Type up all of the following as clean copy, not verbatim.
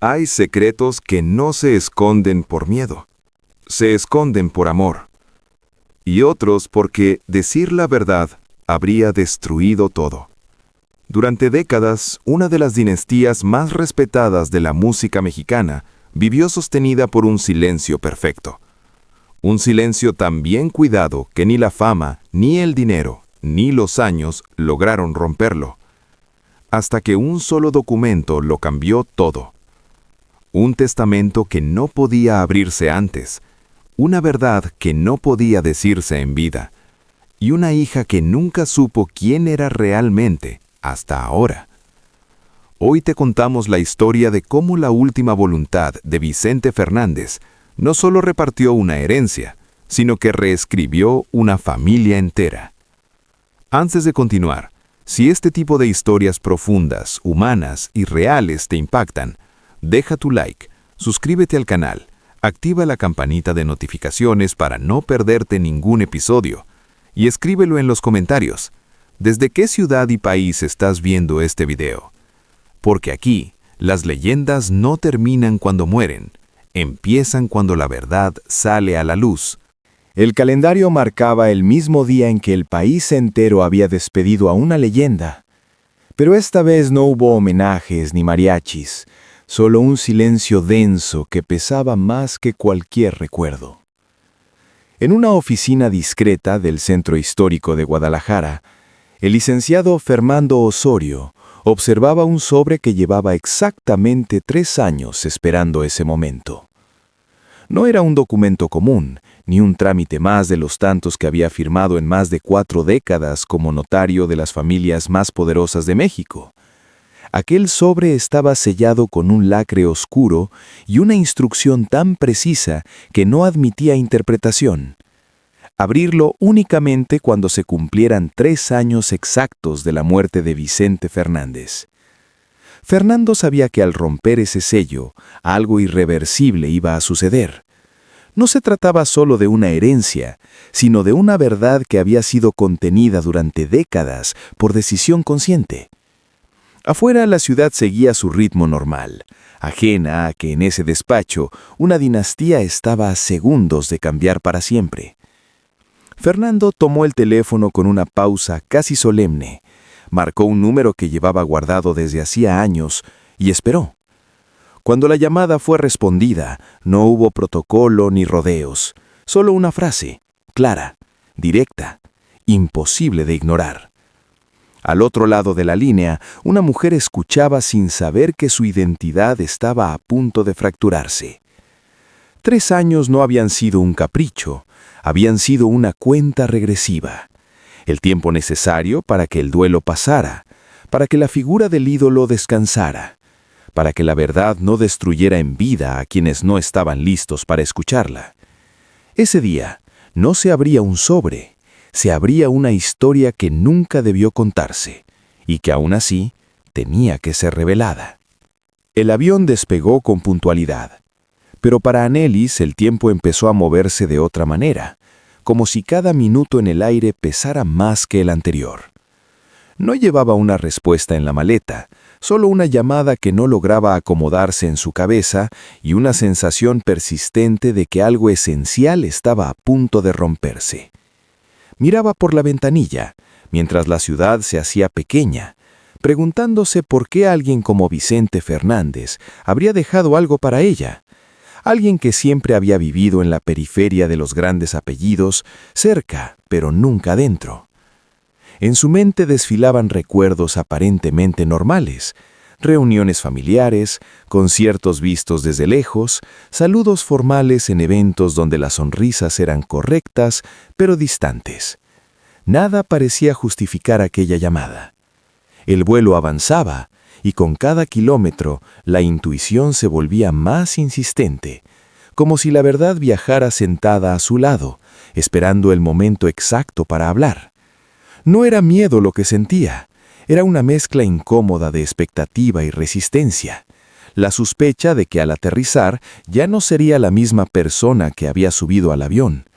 Hay secretos que no se esconden por miedo, se esconden por amor. Y otros porque decir la verdad habría destruido todo. Durante décadas, una de las dinastías más respetadas de la música mexicana vivió sostenida por un silencio perfecto. Un silencio tan bien cuidado que ni la fama, ni el dinero, ni los años lograron romperlo. Hasta que un solo documento lo cambió todo. Un testamento que no podía abrirse antes, una verdad que no podía decirse en vida, y una hija que nunca supo quién era realmente hasta ahora. Hoy te contamos la historia de cómo la última voluntad de Vicente Fernández no solo repartió una herencia, sino que reescribió una familia entera. Antes de continuar, si este tipo de historias profundas, humanas y reales te impactan, deja tu like, suscríbete al canal, activa la campanita de notificaciones para no perderte ningún episodio y escríbelo en los comentarios. ¿Desde qué ciudad y país estás viendo este video? Porque aquí, las leyendas no terminan cuando mueren, empiezan cuando la verdad sale a la luz. El calendario marcaba el mismo día en que el país entero había despedido a una leyenda. Pero esta vez no hubo homenajes ni mariachis, solo un silencio denso que pesaba más que cualquier recuerdo. En una oficina discreta del Centro Histórico de Guadalajara, el licenciado Fernando Osorio observaba un sobre que llevaba exactamente 3 años esperando ese momento. No era un documento común, ni un trámite más de los tantos que había firmado en más de 4 décadas como notario de las familias más poderosas de México. Aquel sobre estaba sellado con un lacre oscuro y una instrucción tan precisa que no admitía interpretación. Abrirlo únicamente cuando se cumplieran 3 años exactos de la muerte de Vicente Fernández. Fernando sabía que al romper ese sello, algo irreversible iba a suceder. No se trataba solo de una herencia, sino de una verdad que había sido contenida durante décadas por decisión consciente. Afuera la ciudad seguía su ritmo normal, ajena a que en ese despacho una dinastía estaba a segundos de cambiar para siempre. Fernando tomó el teléfono con una pausa casi solemne, marcó un número que llevaba guardado desde hacía años y esperó. Cuando la llamada fue respondida, no hubo protocolo ni rodeos, solo una frase, clara, directa, imposible de ignorar. Al otro lado de la línea, una mujer escuchaba sin saber que su identidad estaba a punto de fracturarse. 3 años no habían sido un capricho, habían sido una cuenta regresiva. El tiempo necesario para que el duelo pasara, para que la figura del ídolo descansara, para que la verdad no destruyera en vida a quienes no estaban listos para escucharla. Ese día no se abría un sobre, se abría una historia que nunca debió contarse y que aún así tenía que ser revelada. El avión despegó con puntualidad, pero para Anelis el tiempo empezó a moverse de otra manera, como si cada minuto en el aire pesara más que el anterior. No llevaba una respuesta en la maleta, solo una llamada que no lograba acomodarse en su cabeza y una sensación persistente de que algo esencial estaba a punto de romperse. Miraba por la ventanilla, mientras la ciudad se hacía pequeña, preguntándose por qué alguien como Vicente Fernández habría dejado algo para ella. Alguien que siempre había vivido en la periferia de los grandes apellidos, cerca, pero nunca dentro. En su mente desfilaban recuerdos aparentemente normales, reuniones familiares, conciertos vistos desde lejos, saludos formales en eventos donde las sonrisas eran correctas, pero distantes. Nada parecía justificar aquella llamada. El vuelo avanzaba, y con cada kilómetro la intuición se volvía más insistente, como si la verdad viajara sentada a su lado, esperando el momento exacto para hablar. No era miedo lo que sentía, era una mezcla incómoda de expectativa y resistencia, la sospecha de que al aterrizar ya no sería la misma persona que había subido al avión.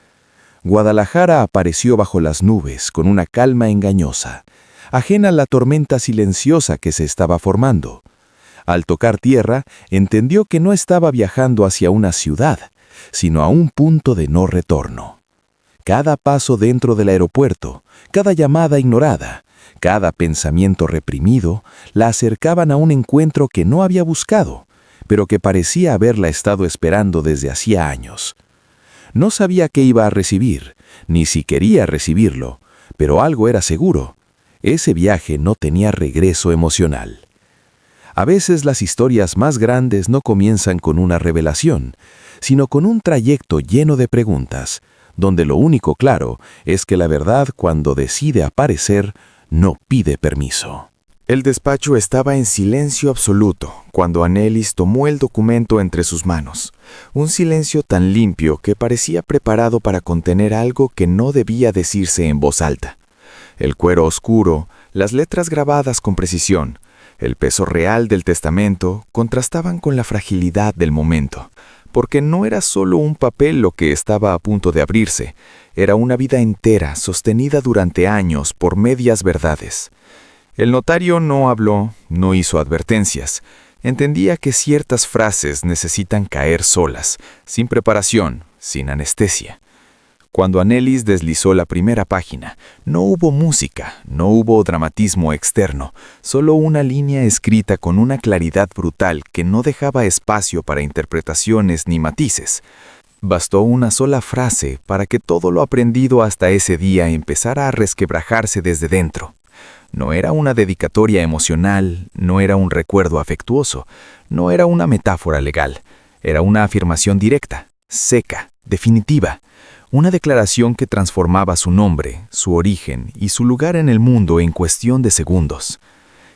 Guadalajara apareció bajo las nubes con una calma engañosa, ajena a la tormenta silenciosa que se estaba formando. Al tocar tierra, entendió que no estaba viajando hacia una ciudad, sino a un punto de no retorno. Cada paso dentro del aeropuerto, cada llamada ignorada, cada pensamiento reprimido, la acercaban a un encuentro que no había buscado, pero que parecía haberla estado esperando desde hacía años. No sabía qué iba a recibir, ni si quería recibirlo, pero algo era seguro: ese viaje no tenía regreso emocional. A veces las historias más grandes no comienzan con una revelación, sino con un trayecto lleno de preguntas, donde lo único claro es que la verdad, cuando decide aparecer, no pide permiso. El despacho estaba en silencio absoluto cuando Annelies tomó el documento entre sus manos. Un silencio tan limpio que parecía preparado para contener algo que no debía decirse en voz alta. El cuero oscuro, las letras grabadas con precisión, el peso real del testamento contrastaban con la fragilidad del momento, porque no era solo un papel lo que estaba a punto de abrirse, era una vida entera sostenida durante años por medias verdades. El notario no habló, no hizo advertencias. Entendía que ciertas frases necesitan caer solas, sin preparación, sin anestesia. Cuando Annelies deslizó la primera página, no hubo música, no hubo dramatismo externo, solo una línea escrita con una claridad brutal que no dejaba espacio para interpretaciones ni matices. Bastó una sola frase para que todo lo aprendido hasta ese día empezara a resquebrajarse desde dentro. No era una dedicatoria emocional, no era un recuerdo afectuoso, no era una metáfora legal. Era una afirmación directa, seca, definitiva. Una declaración que transformaba su nombre, su origen y su lugar en el mundo en cuestión de segundos.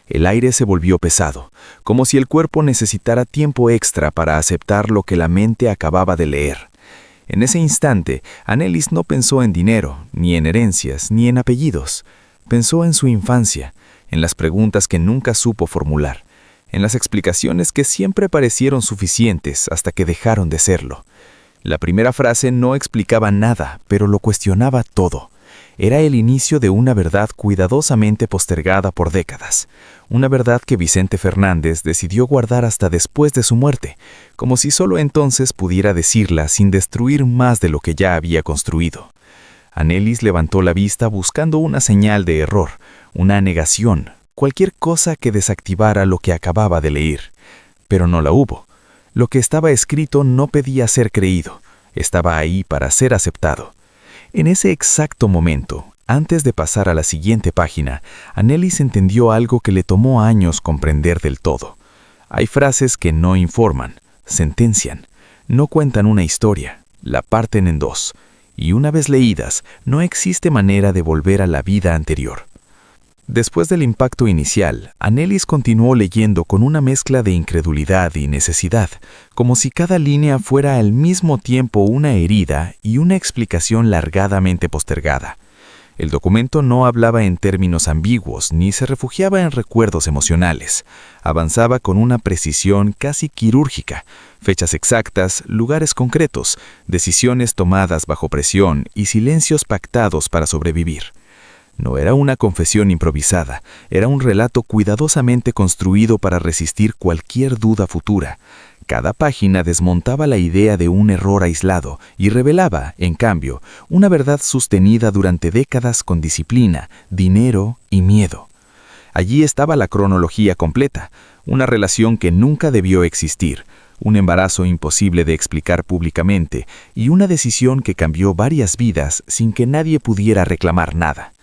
El aire se volvió pesado, como si el cuerpo necesitara tiempo extra para aceptar lo que la mente acababa de leer. En ese instante, Annelies no pensó en dinero, ni en herencias, ni en apellidos. Pensó en su infancia, en las preguntas que nunca supo formular, en las explicaciones que siempre parecieron suficientes hasta que dejaron de serlo. La primera frase no explicaba nada, pero lo cuestionaba todo. Era el inicio de una verdad cuidadosamente postergada por décadas. Una verdad que Vicente Fernández decidió guardar hasta después de su muerte, como si solo entonces pudiera decirla sin destruir más de lo que ya había construido. Annelies levantó la vista buscando una señal de error, una negación, cualquier cosa que desactivara lo que acababa de leer. Pero no la hubo. Lo que estaba escrito no pedía ser creído, estaba ahí para ser aceptado. En ese exacto momento, antes de pasar a la siguiente página, Annelies entendió algo que le tomó años comprender del todo. Hay frases que no informan, sentencian, no cuentan una historia, la parten en dos, y una vez leídas, no existe manera de volver a la vida anterior. Después del impacto inicial, Annelies continuó leyendo con una mezcla de incredulidad y necesidad, como si cada línea fuera al mismo tiempo una herida y una explicación largadamente postergada. El documento no hablaba en términos ambiguos ni se refugiaba en recuerdos emocionales. Avanzaba con una precisión casi quirúrgica, fechas exactas, lugares concretos, decisiones tomadas bajo presión y silencios pactados para sobrevivir. No era una confesión improvisada, era un relato cuidadosamente construido para resistir cualquier duda futura. Cada página desmontaba la idea de un error aislado y revelaba, en cambio, una verdad sostenida durante décadas con disciplina, dinero y miedo. Allí estaba la cronología completa, una relación que nunca debió existir, un embarazo imposible de explicar públicamente y una decisión que cambió varias vidas sin que nadie pudiera reclamar nada.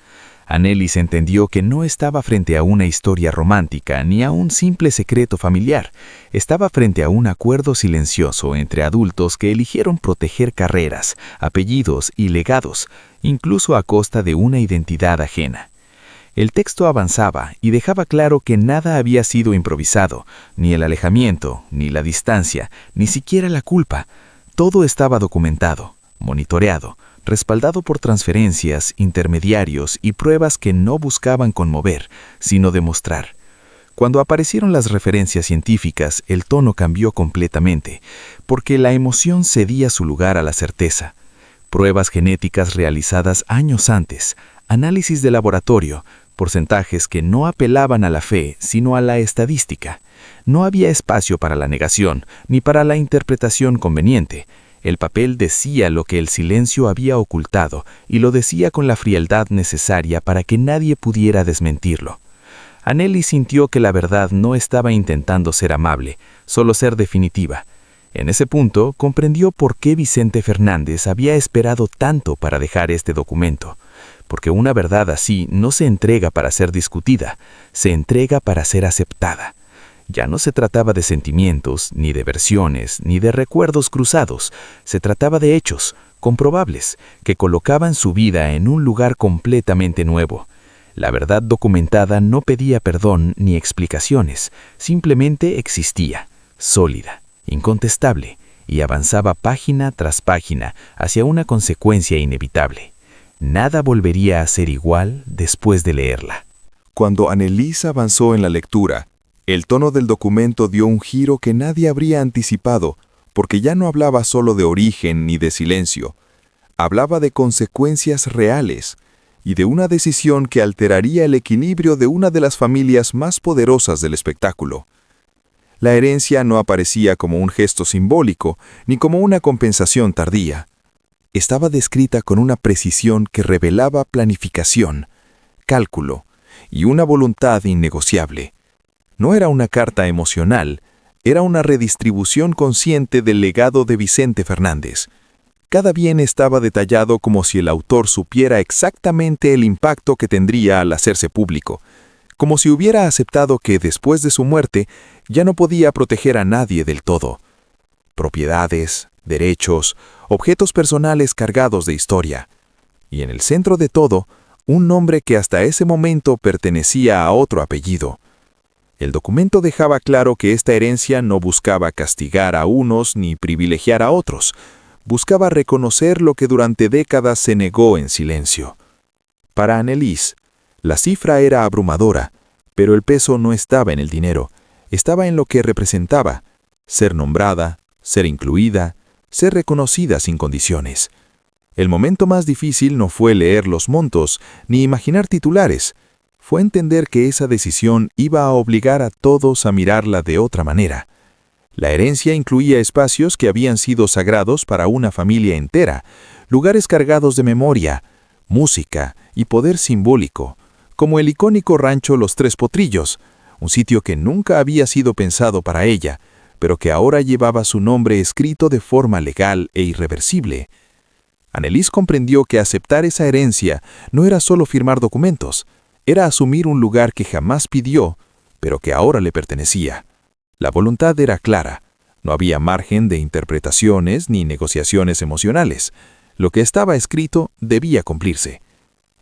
Annelies entendió que no estaba frente a una historia romántica ni a un simple secreto familiar. Estaba frente a un acuerdo silencioso entre adultos que eligieron proteger carreras, apellidos y legados, incluso a costa de una identidad ajena. El texto avanzaba y dejaba claro que nada había sido improvisado, ni el alejamiento, ni la distancia, ni siquiera la culpa. Todo estaba documentado, monitoreado, respaldado por transferencias, intermediarios y pruebas que no buscaban conmover, sino demostrar. Cuando aparecieron las referencias científicas, el tono cambió completamente, porque la emoción cedía su lugar a la certeza. Pruebas genéticas realizadas años antes, análisis de laboratorio, porcentajes que no apelaban a la fe, sino a la estadística. No había espacio para la negación, ni para la interpretación conveniente. El papel decía lo que el silencio había ocultado, y lo decía con la frialdad necesaria para que nadie pudiera desmentirlo. Anneli sintió que la verdad no estaba intentando ser amable, solo ser definitiva. En ese punto, comprendió por qué Vicente Fernández había esperado tanto para dejar este documento. Porque una verdad así no se entrega para ser discutida, se entrega para ser aceptada. Ya no se trataba de sentimientos, ni de versiones, ni de recuerdos cruzados. Se trataba de hechos, comprobables, que colocaban su vida en un lugar completamente nuevo. La verdad documentada no pedía perdón ni explicaciones, simplemente existía, sólida, incontestable, y avanzaba página tras página hacia una consecuencia inevitable. Nada volvería a ser igual después de leerla. Cuando Annelies avanzó en la lectura, el tono del documento dio un giro que nadie habría anticipado, porque ya no hablaba solo de origen ni de silencio. Hablaba de consecuencias reales y de una decisión que alteraría el equilibrio de una de las familias más poderosas del espectáculo. La herencia no aparecía como un gesto simbólico ni como una compensación tardía. Estaba descrita con una precisión que revelaba planificación, cálculo y una voluntad innegociable. No era una carta emocional, era una redistribución consciente del legado de Vicente Fernández. Cada bien estaba detallado como si el autor supiera exactamente el impacto que tendría al hacerse público, como si hubiera aceptado que después de su muerte ya no podía proteger a nadie del todo. Propiedades, derechos, objetos personales cargados de historia. Y en el centro de todo, un nombre que hasta ese momento pertenecía a otro apellido. El documento dejaba claro que esta herencia no buscaba castigar a unos ni privilegiar a otros. Buscaba reconocer lo que durante décadas se negó en silencio. Para Annelies, la cifra era abrumadora, pero el peso no estaba en el dinero, estaba en lo que representaba: ser nombrada, ser incluida, ser reconocida sin condiciones. El momento más difícil no fue leer los montos ni imaginar titulares, fue entender que esa decisión iba a obligar a todos a mirarla de otra manera. La herencia incluía espacios que habían sido sagrados para una familia entera, lugares cargados de memoria, música y poder simbólico, como el icónico rancho Los Tres Potrillos, un sitio que nunca había sido pensado para ella, pero que ahora llevaba su nombre escrito de forma legal e irreversible. Annelies comprendió que aceptar esa herencia no era solo firmar documentos, era asumir un lugar que jamás pidió, pero que ahora le pertenecía. La voluntad era clara, no había margen de interpretaciones ni negociaciones emocionales. Lo que estaba escrito debía cumplirse.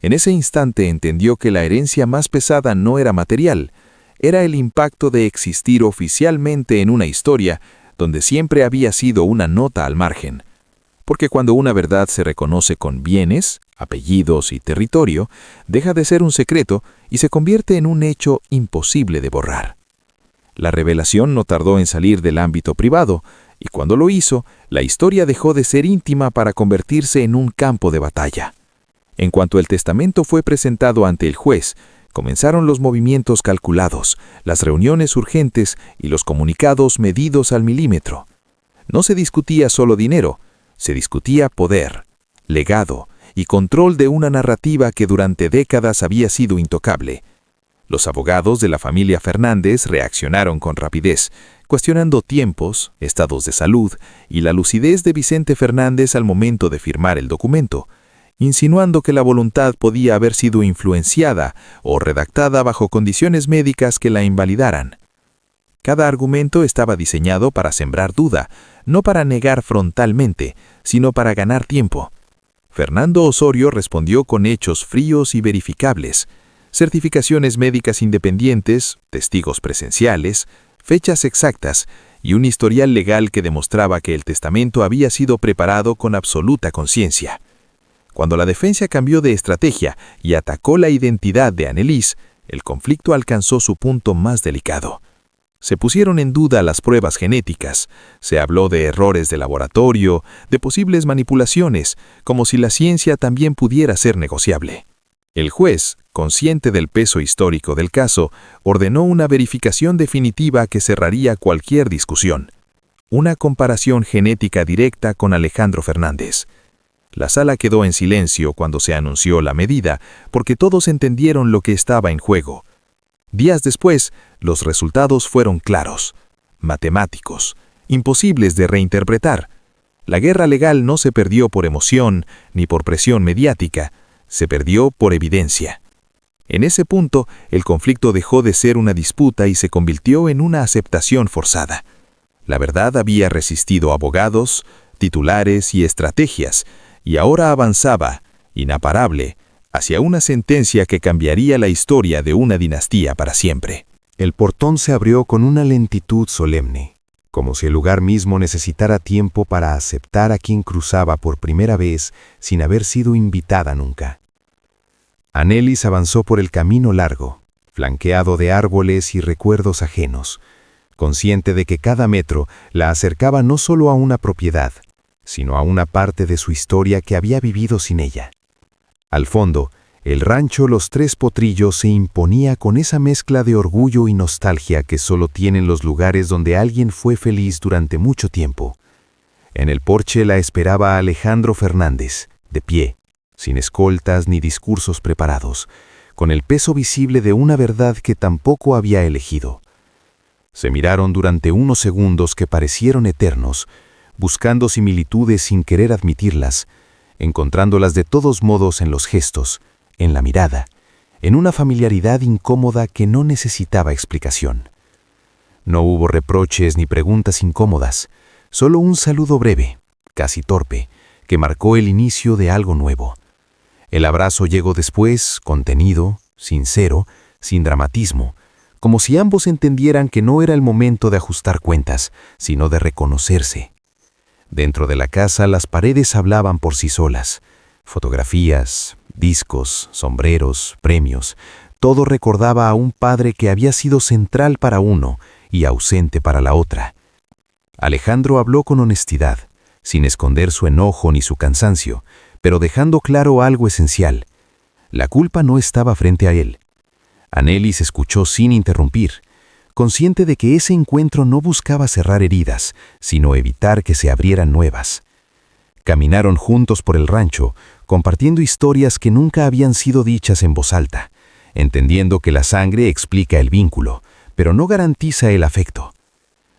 En ese instante entendió que la herencia más pesada no era material, era el impacto de existir oficialmente en una historia donde siempre había sido una nota al margen. Porque cuando una verdad se reconoce con bienes, apellidos y territorio, deja de ser un secreto y se convierte en un hecho imposible de borrar. La revelación no tardó en salir del ámbito privado, y cuando lo hizo, la historia dejó de ser íntima para convertirse en un campo de batalla. En cuanto el testamento fue presentado ante el juez, comenzaron los movimientos calculados, las reuniones urgentes y los comunicados medidos al milímetro. No se discutía solo dinero, se discutía poder, legado y control de una narrativa que durante décadas había sido intocable. Los abogados de la familia Fernández reaccionaron con rapidez, cuestionando tiempos, estados de salud y la lucidez de Vicente Fernández al momento de firmar el documento, insinuando que la voluntad podía haber sido influenciada o redactada bajo condiciones médicas que la invalidaran. Cada argumento estaba diseñado para sembrar duda, no para negar frontalmente, sino para ganar tiempo. Fernando Osorio respondió con hechos fríos y verificables, certificaciones médicas independientes, testigos presenciales, fechas exactas y un historial legal que demostraba que el testamento había sido preparado con absoluta conciencia. Cuando la defensa cambió de estrategia y atacó la identidad de Annelies, el conflicto alcanzó su punto más delicado. Se pusieron en duda las pruebas genéticas, se habló de errores de laboratorio, de posibles manipulaciones, como si la ciencia también pudiera ser negociable. El juez, consciente del peso histórico del caso, ordenó una verificación definitiva que cerraría cualquier discusión. Una comparación genética directa con Alejandro Fernández. La sala quedó en silencio cuando se anunció la medida, porque todos entendieron lo que estaba en juego. Días después, los resultados fueron claros, matemáticos, imposibles de reinterpretar. La guerra legal no se perdió por emoción ni por presión mediática, se perdió por evidencia. En ese punto, el conflicto dejó de ser una disputa y se convirtió en una aceptación forzada. La verdad había resistido abogados, titulares y estrategias, y ahora avanzaba, inaparable, hacia una sentencia que cambiaría la historia de una dinastía para siempre. El portón se abrió con una lentitud solemne, como si el lugar mismo necesitara tiempo para aceptar a quien cruzaba por primera vez sin haber sido invitada nunca. Anelis avanzó por el camino largo, flanqueado de árboles y recuerdos ajenos, consciente de que cada metro la acercaba no solo a una propiedad, sino a una parte de su historia que había vivido sin ella. Al fondo, el rancho Los Tres Potrillos se imponía con esa mezcla de orgullo y nostalgia que solo tienen los lugares donde alguien fue feliz durante mucho tiempo. En el porche la esperaba Alejandro Fernández, de pie, sin escoltas ni discursos preparados, con el peso visible de una verdad que tampoco había elegido. Se miraron durante unos segundos que parecieron eternos, buscando similitudes sin querer admitirlas, encontrándolas de todos modos en los gestos, en la mirada, en una familiaridad incómoda que no necesitaba explicación. No hubo reproches ni preguntas incómodas, solo un saludo breve, casi torpe, que marcó el inicio de algo nuevo. El abrazo llegó después, contenido, sincero, sin dramatismo, como si ambos entendieran que no era el momento de ajustar cuentas, sino de reconocerse. Dentro de la casa las paredes hablaban por sí solas. Fotografías, discos, sombreros, premios, todo recordaba a un padre que había sido central para uno y ausente para la otra. Alejandro habló con honestidad, sin esconder su enojo ni su cansancio, pero dejando claro algo esencial. La culpa no estaba frente a él. Anelis escuchó sin interrumpir, consciente de que ese encuentro no buscaba cerrar heridas, sino evitar que se abrieran nuevas. Caminaron juntos por el rancho, compartiendo historias que nunca habían sido dichas en voz alta, entendiendo que la sangre explica el vínculo, pero no garantiza el afecto.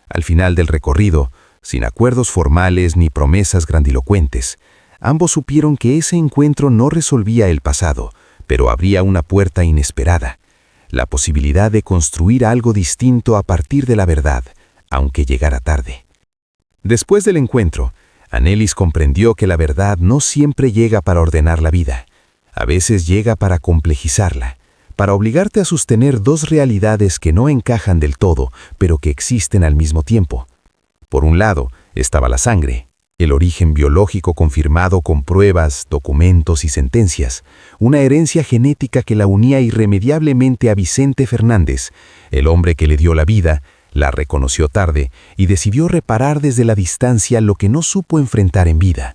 Al final del recorrido, sin acuerdos formales ni promesas grandilocuentes, ambos supieron que ese encuentro no resolvía el pasado, pero abría una puerta inesperada, la posibilidad de construir algo distinto a partir de la verdad, aunque llegara tarde. Después del encuentro, Anelis comprendió que la verdad no siempre llega para ordenar la vida. A veces llega para complejizarla, para obligarte a sostener dos realidades que no encajan del todo, pero que existen al mismo tiempo. Por un lado, estaba la sangre, el origen biológico confirmado con pruebas, documentos y sentencias, una herencia genética que la unía irremediablemente a Vicente Fernández, el hombre que le dio la vida, la reconoció tarde y decidió reparar desde la distancia lo que no supo enfrentar en vida.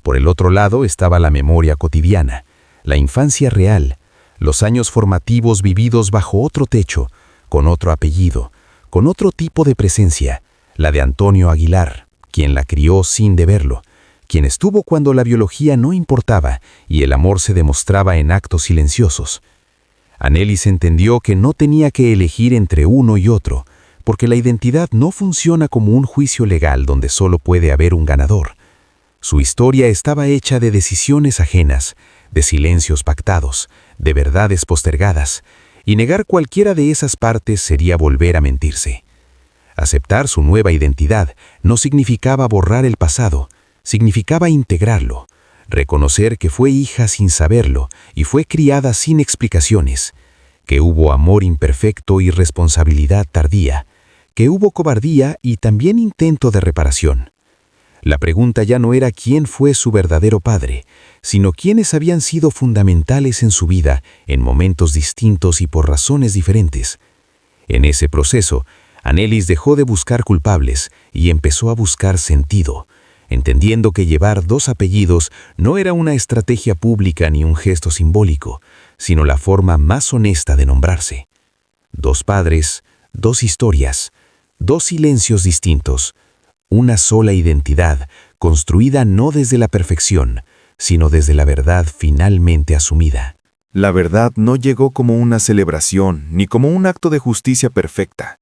Por el otro lado estaba la memoria cotidiana, la infancia real, los años formativos vividos bajo otro techo, con otro apellido, con otro tipo de presencia, la de Antonio Aguilar, quien la crió sin deberlo, quien estuvo cuando la biología no importaba y el amor se demostraba en actos silenciosos. Anelis entendió que no tenía que elegir entre uno y otro, porque la identidad no funciona como un juicio legal donde solo puede haber un ganador. Su historia estaba hecha de decisiones ajenas, de silencios pactados, de verdades postergadas, y negar cualquiera de esas partes sería volver a mentirse. Aceptar su nueva identidad no significaba borrar el pasado, significaba integrarlo, reconocer que fue hija sin saberlo y fue criada sin explicaciones, que hubo amor imperfecto y responsabilidad tardía, que hubo cobardía y también intento de reparación. La pregunta ya no era quién fue su verdadero padre, sino quiénes habían sido fundamentales en su vida en momentos distintos y por razones diferentes. En ese proceso, Anelis dejó de buscar culpables y empezó a buscar sentido, entendiendo que llevar 2 apellidos no era una estrategia pública ni un gesto simbólico, sino la forma más honesta de nombrarse. 2 padres, 2 historias, 2 silencios distintos, una sola identidad, construida no desde la perfección, sino desde la verdad finalmente asumida. La verdad no llegó como una celebración ni como un acto de justicia perfecta.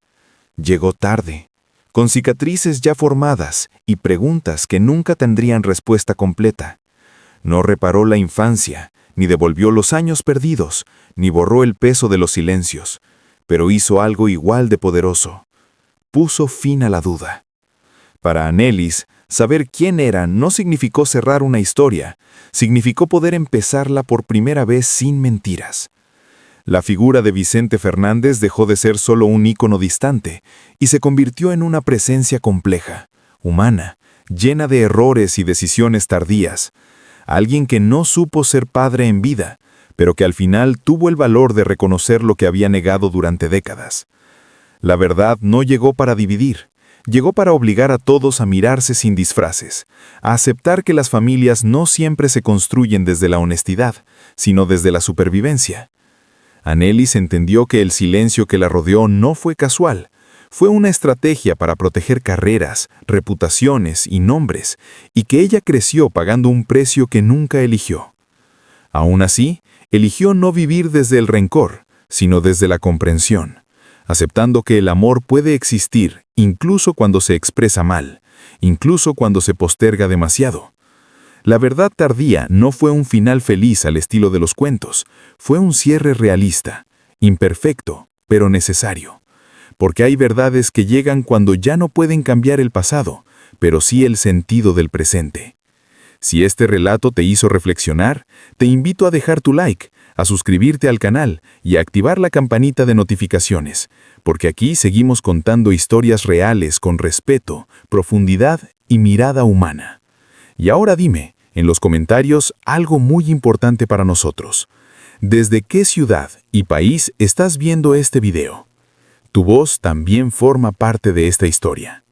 Llegó tarde, con cicatrices ya formadas y preguntas que nunca tendrían respuesta completa. No reparó la infancia, ni devolvió los años perdidos, ni borró el peso de los silencios, pero hizo algo igual de poderoso. Puso fin a la duda. Para Anelis, saber quién era no significó cerrar una historia, significó poder empezarla por primera vez sin mentiras. La figura de Vicente Fernández dejó de ser solo un ícono distante y se convirtió en una presencia compleja, humana, llena de errores y decisiones tardías. Alguien que no supo ser padre en vida, pero que al final tuvo el valor de reconocer lo que había negado durante décadas. La verdad no llegó para dividir, llegó para obligar a todos a mirarse sin disfraces, a aceptar que las familias no siempre se construyen desde la honestidad, sino desde la supervivencia. Anelis entendió que el silencio que la rodeó no fue casual, fue una estrategia para proteger carreras, reputaciones y nombres, y que ella creció pagando un precio que nunca eligió. Aún así, eligió no vivir desde el rencor, sino desde la comprensión, aceptando que el amor puede existir incluso cuando se expresa mal, incluso cuando se posterga demasiado. La verdad tardía no fue un final feliz al estilo de los cuentos, fue un cierre realista, imperfecto, pero necesario. Porque hay verdades que llegan cuando ya no pueden cambiar el pasado, pero sí el sentido del presente. Si este relato te hizo reflexionar, te invito a dejar tu like, a suscribirte al canal y a activar la campanita de notificaciones, porque aquí seguimos contando historias reales con respeto, profundidad y mirada humana. Y ahora dime, en los comentarios, algo muy importante para nosotros. ¿Desde qué ciudad y país estás viendo este video? Tu voz también forma parte de esta historia.